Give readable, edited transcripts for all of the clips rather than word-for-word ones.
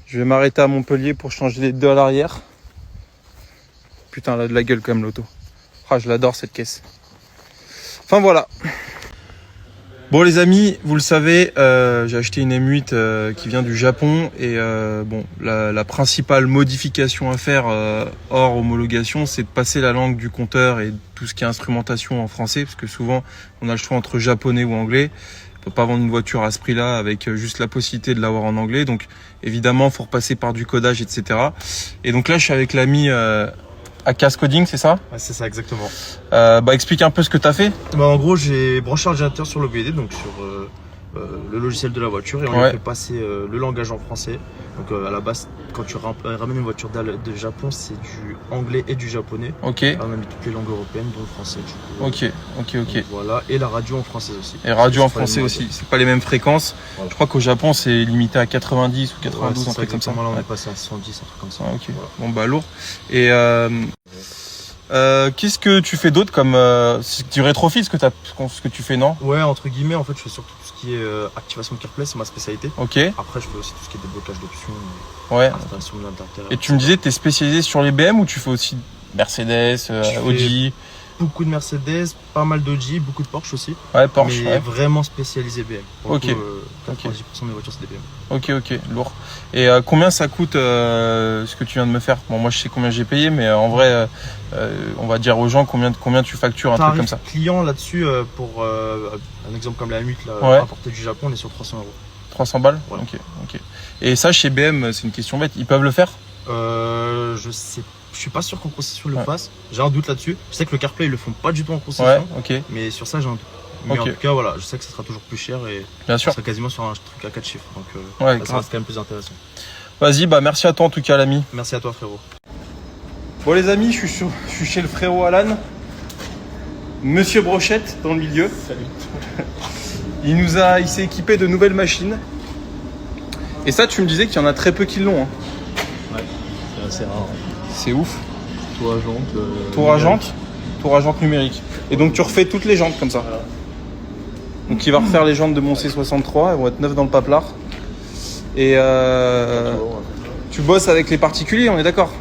Je vais m'arrêter à Montpellier pour changer les deux à l'arrière. Putain, elle a de la gueule quand même l'auto. Ah, je l'adore cette caisse. Enfin voilà. Bon les amis, vous le savez, j'ai acheté une M8 qui vient du Japon et bon, la principale modification à faire hors homologation, c'est de passer la langue du compteur et tout ce qui est instrumentation en français, parce que souvent on a le choix entre japonais ou anglais. On peut pas vendre une voiture à ce prix-là avec juste la possibilité de l'avoir en anglais, donc évidemment faut repasser par du codage, etc. Et donc là je suis avec l'ami Akas Coding, c'est ça? Ouais, c'est ça, exactement. Explique un peu ce que tu as fait. En gros, j'ai branché l'ordinateur sur l'OBD, donc sur le logiciel de la voiture, et on lui a fait passer le langage en français. Donc à la base, quand tu ramènes une voiture de Japon, c'est du anglais et du japonais. Ok. Là, on a mis toutes les langues européennes, dont le français. Du coup, Ok. donc, voilà, et la radio en français aussi. Et radio en français aussi, c'est pas les mêmes fréquences. Voilà. Je crois qu'au Japon, c'est limité à 90 ou 92, un truc comme ça. Là, on est passé à 110, un truc comme ça. Ah, ok. Voilà. Bon, bah, lourd. Et qu'est-ce que tu fais d'autre comme du rétrofit, ce que tu fais, non? Ouais, entre guillemets, en fait, je fais surtout tout ce qui est activation de CarPlay, c'est ma spécialité. Ok. Après, je fais aussi tout ce qui est déblocage d'options, installation de l'intérieur. Et tu me disais, tu es spécialisé sur les BM ou tu fais aussi Mercedes, Audi? Beaucoup de Mercedes, pas mal d'Audi, beaucoup de Porsche aussi. Ouais, Porsche. Mais vraiment spécialisé BM. Ok. 90% de mes voitures, c'est des BM. Ok, lourd. Et combien ça coûte ce que tu viens de me faire? Bon, moi je sais combien j'ai payé, mais en vrai, on va dire aux gens combien tu factures un truc comme ça. Client là-dessus, pour un exemple comme la M8 là, importée du Japon, on est sur 300 euros. 300 balles? Voilà. Ok. Et ça, chez BM, c'est une question bête, ils peuvent le faire? Je suis pas sûr qu'en concession le fasse. J'ai un doute là-dessus. Je sais que le CarPlay ils le font pas du tout en concession. Ouais, ok. Mais sur ça j'ai un doute. Mais en tout cas voilà, je sais que ça sera toujours plus cher et bien sûr. ça sera quasiment sur un truc à 4 chiffres. Donc ça reste quand même plus intéressant. Vas-y, merci à toi en tout cas l'ami. Merci à toi frérot. Bon les amis, je suis chez le frérot Alan. Monsieur Brochette dans le milieu. Salut. Il s'est équipé de nouvelles machines. Et ça tu me disais qu'il y en a très peu qui l'ont. Hein. Ouais, c'est assez rare. C'est ouf. Tour à jante numérique. Et donc tu refais toutes les jantes comme ça. Voilà. Donc il va refaire les jantes de mon C63, elles vont être neuves dans le paplard. Et tu bosses avec les particuliers, on est d'accord?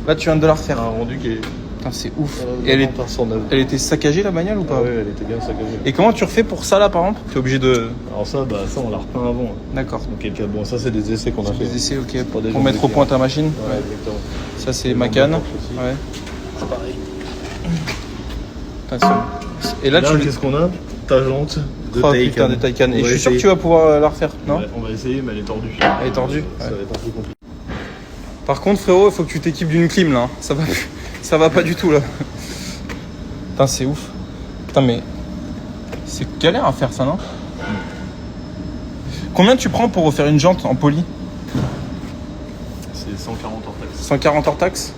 Là tu viens de la refaire. Un rendu qui est... Putain, c'est ouf. Et elle était saccagée la bagnole ou pas? Oui, elle était bien saccagée. Et comment tu refais pour ça là par exemple? Tu es obligé de... Alors ça on l'a repeint avant. D'accord. Donc bon, ça c'est des essais qu'on a fait. Des essais, ok. Pour mettre au point ta machine. Ouais, exactement. Ça c'est ma canne. Ouais. C'est pareil. Attention. Et là qu'est-ce qu'on a? Ta jante de Taycan. De Taycan. Et je suis sûr que tu vas pouvoir la refaire, non? Ouais, on va essayer, mais elle est tordue. Elle est tordue? Ça va être un peu compliqué. Par contre frérot, il faut que tu t'équipes d'une clim là. Ça va pas du tout là. Putain, c'est ouf. Putain, mais c'est galère à faire ça, non? Combien tu prends pour refaire une jante en poli? C'est 140 hors taxe. 140 hors taxe?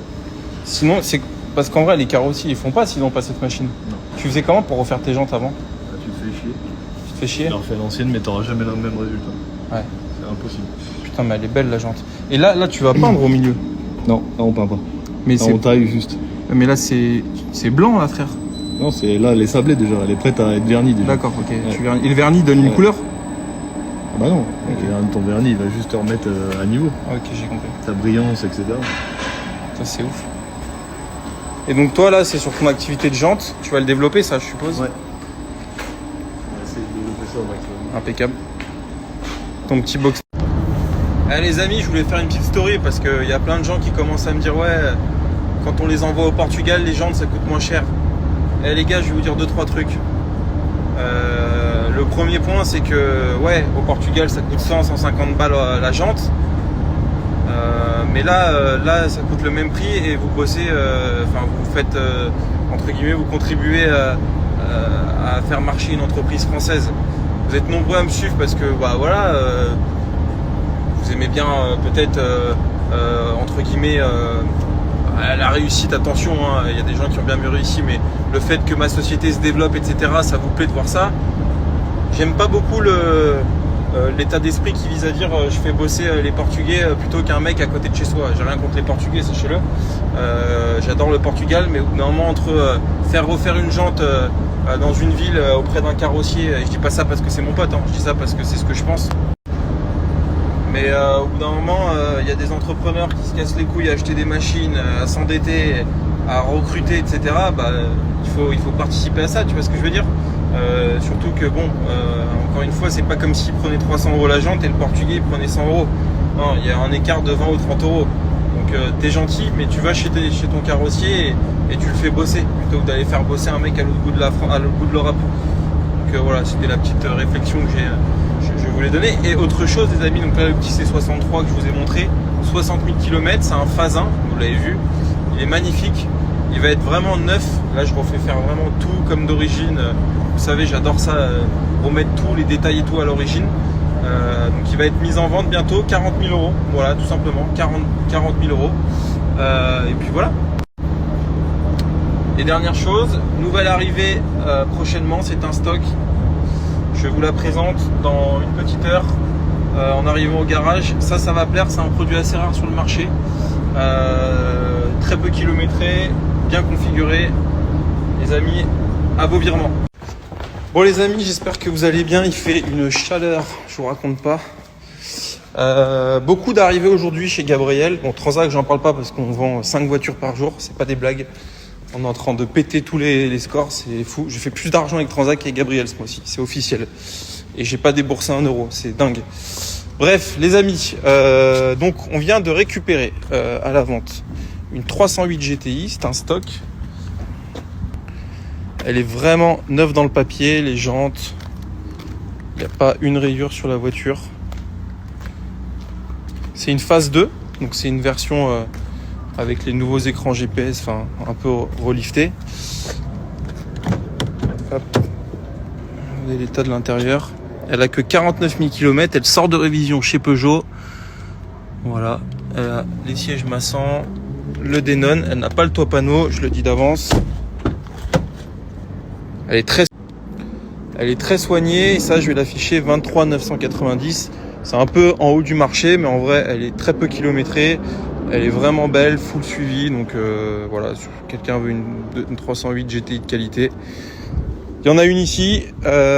Sinon, c'est parce qu'en vrai, les carrossiers, ils font pas s'ils n'ont pas cette machine. Non. Tu faisais comment pour refaire tes jantes avant? Tu te fais chier. Tu te fais chier? Tu refais l'ancienne, mais t'auras jamais le même résultat. Ouais. C'est impossible. Putain, mais elle est belle la jante. Et là tu vas peindre au milieu? Non, là on peint pas. Mais là, on taille juste. Mais là, c'est blanc là, frère. Non, c'est là, elle est sablée déjà. Elle est prête à être vernie déjà. D'accord, ok. Ouais. Et le vernis donne une couleur? Ah bah non. Ton vernis, il va juste te remettre à niveau. Ok, j'ai compris. Ta brillance, etc. Ça, c'est ouf. Et donc toi là c'est sur ton activité de jante, tu vas le développer ça je suppose? Ouais. On va essayer de développer ça au maximum. Impeccable. Ton petit box. Allez les amis, je voulais faire une petite story parce qu'il y a plein de gens qui commencent à me dire ouais, quand on les envoie au Portugal les jantes ça coûte moins cher. Eh les gars, je vais vous dire 2-3 trucs. Le premier point c'est que ouais, au Portugal ça coûte 100-150 balles la jante. Mais là, ça coûte le même prix et vous bossez, vous faites, entre guillemets, vous contribuez à faire marcher une entreprise française. Vous êtes nombreux à me suivre parce que, vous aimez bien peut-être, entre guillemets, la réussite, attention, hein, il y a des gens qui ont bien mieux réussi, mais le fait que ma société se développe, etc., ça vous plaît de voir ça. J'aime pas beaucoup l'état d'esprit qui vise à dire je fais bosser les Portugais plutôt qu'un mec à côté de chez soi. J'ai rien contre les Portugais, sachez-le. J'adore le Portugal, mais normalement entre faire refaire une jante dans une ville auprès d'un carrossier, et je dis pas ça parce que c'est mon pote, hein, je dis ça parce que c'est ce que je pense. Mais au bout d'un moment, il y a des entrepreneurs qui se cassent les couilles à acheter des machines, à s'endetter, à recruter, etc. Il faut participer à ça, tu vois ce que je veux dire. Surtout que bon, encore une fois, c'est pas comme s'il prenait 300 € la jante et le Portugais il prenait 100 €. Non, il y a un écart de 20 ou 30 €. Donc t'es gentil, mais tu vas chez ton carrossier et tu le fais bosser plutôt que d'aller faire bosser un mec à l'autre bout de l'Europe. Donc voilà, c'était la petite réflexion que je voulais donner. Et autre chose, les amis, donc là le petit C63 que je vous ai montré, 60 000 km, c'est un Fasin, vous l'avez vu, il est magnifique. Il va être vraiment neuf. Là, je refais faire vraiment tout comme d'origine. Vous savez, j'adore ça, remettre tout, les détails et tout à l'origine. Donc, il va être mis en vente bientôt, 40 000 €. Voilà, tout simplement, 40 000 €. Et puis voilà. Et dernière chose, nouvelle arrivée prochainement, c'est un stock. Je vous la présente dans une petite heure en arrivant au garage. Ça va plaire, c'est un produit assez rare sur le marché. Très peu kilométré, bien configuré. Les amis, à vos virements. Bon les amis, j'espère que vous allez bien. Il fait une chaleur, je vous raconte pas. Beaucoup d'arrivées aujourd'hui chez Gabriel. Bon, Transac, j'en parle pas parce qu'on vend 5 voitures par jour, c'est pas des blagues. On est en train de péter tous les scores, c'est fou. J'ai fait plus d'argent avec Transac qu'avec Gabriel ce mois-ci, c'est officiel. Et j'ai pas déboursé 1 €, c'est dingue. Bref, les amis, donc on vient de récupérer à la vente une 308 GTI, c'est un stock. Elle est vraiment neuve dans le papier, les jantes. Il n'y a pas une rayure sur la voiture. C'est une phase 2, donc c'est une version avec les nouveaux écrans GPS, enfin un peu relifté. Hop. Vous avez l'état de l'intérieur. Elle a que 49 000 km, elle sort de révision chez Peugeot. Voilà, elle a les sièges massants, le Denon, elle n'a pas le toit panneau, je le dis d'avance. Elle est très soignée, et ça je vais l'afficher 23 990. C'est un peu en haut du marché, mais en vrai elle est très peu kilométrée. Elle est vraiment belle, full suivi, donc voilà, si quelqu'un veut une 308 GTI de qualité. Il y en a une ici.